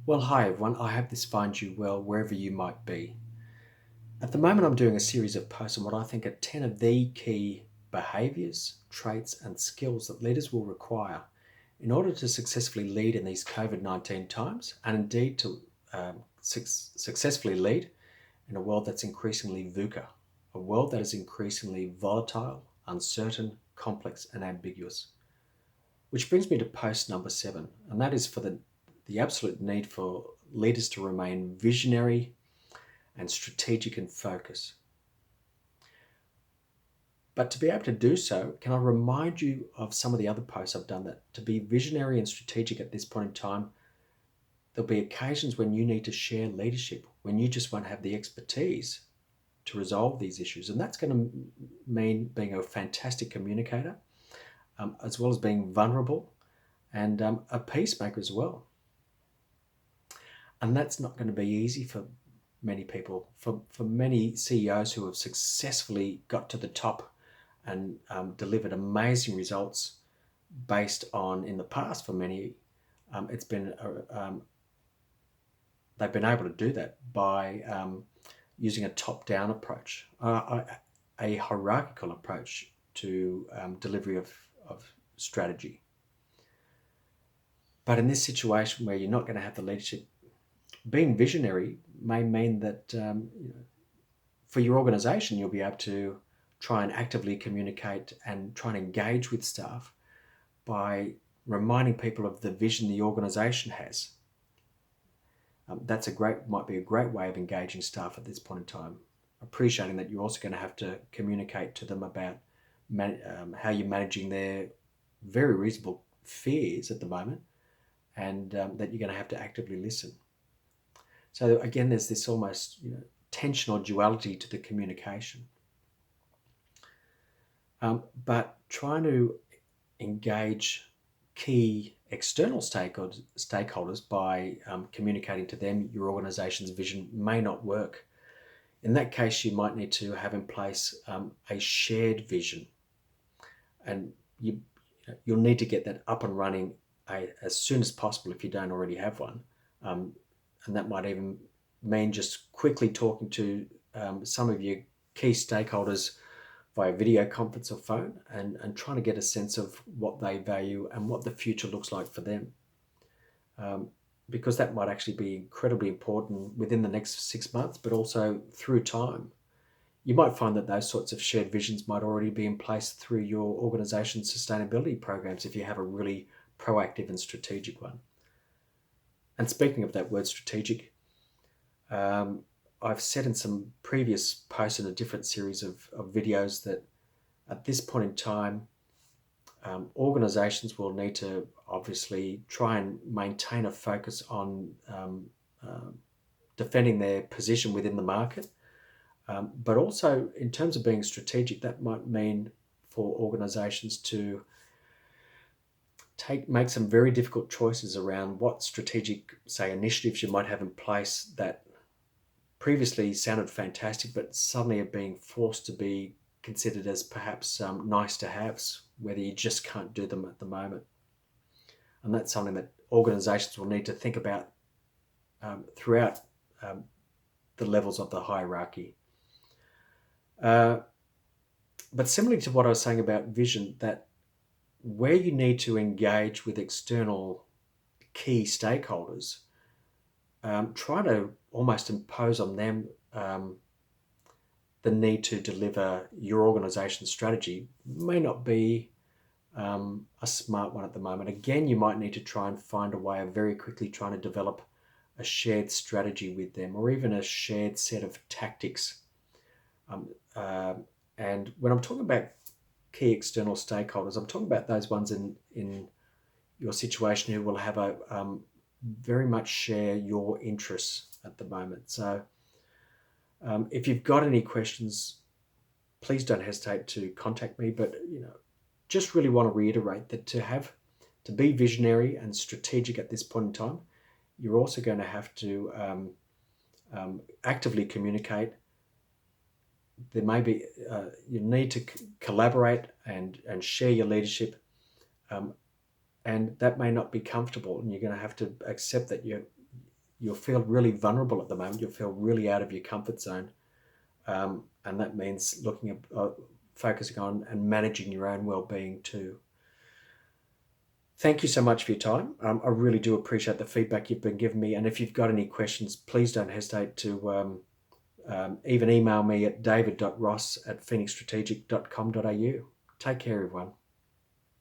Well, hi everyone. I hope this finds you well wherever you might be. At the moment, I'm doing a series of posts on what I think are 10 of the key behaviours, traits, and skills that leaders will require in order to successfully lead in these COVID 19 times and indeed to successfully lead in a world that's increasingly VUCA, a world that is increasingly volatile, uncertain, complex, and ambiguous. Which brings me to post number 7, and that is for the absolute need for leaders to remain visionary and strategic and focus. But to be able to do so, can I remind you of some of the other posts I've done that to be visionary and strategic at this point in time, there'll be occasions when you need to share leadership, when you just won't have the expertise to resolve these issues. And that's going to mean being a fantastic communicator, as well as being vulnerable and a peacemaker as well. And that's not going to be easy for many people, for many CEOs who have successfully got to the top and delivered amazing results based on, in the past, for many, it's been they've been able to do that by using a top-down approach, a hierarchical approach to delivery of strategy. But in this situation where you're not going to have the leadership, being visionary may mean that for your organization, you'll be able to try and actively communicate and try and engage with staff by reminding people of the vision the organization has. Might be a great way of engaging staff at this point in time, appreciating that you're also going to have to communicate to them about how you're managing their very reasonable fears at the moment, and that you're going to have to actively listen. So again, there's this almost tension or duality to the communication. But trying to engage key external stakeholders by communicating to them your organization's vision may not work. In that case, you might need to have in place a shared vision, and you'll need to get that up and running as soon as possible if you don't already have one. And that might even mean just quickly talking to some of your key stakeholders via video conference or phone, and trying to get a sense of what they value and what the future looks like for them. Because that might actually be incredibly important within the next 6 months, but also through time. You might find that those sorts of shared visions might already be in place through your organization's sustainability programs if you have a really proactive and strategic one. And speaking of that word strategic, I've said in some previous posts in a different series of videos that at this point in time, organizations will need to obviously try and maintain a focus on defending their position within the market. But also, in terms of being strategic, that might mean for organizations to make some very difficult choices around what strategic, say, initiatives you might have in place that previously sounded fantastic, but suddenly are being forced to be considered as perhaps nice to haves, whether you just can't do them at the moment. And that's something that organizations will need to think about throughout the levels of the hierarchy. But similarly to what I was saying about vision, that where you need to engage with external key stakeholders, try to almost impose on them the need to deliver your organization's strategy may not be a smart one at the moment. Again, you might need to try and find a way of very quickly trying to develop a shared strategy with them, or even a shared set of tactics. And when I'm talking about key external stakeholders, I'm talking about those ones in your situation who will have a very much share your interests at the moment. So if you've got any questions, please don't hesitate to contact me. But just really want to reiterate that to be visionary and strategic at this point in time, you're also going to have to actively communicate. There may be you need to collaborate and share your leadership, and that may not be comfortable, and you're going to have to accept that you'll feel really vulnerable at the moment. You'll feel really out of your comfort zone. And that means looking at focusing on and managing your own well-being too. Thank you so much for your time. I really do appreciate the feedback you've been giving me. And if you've got any questions, please don't hesitate to even email me at david.ross@phoenixstrategic.com.au. Take care, everyone.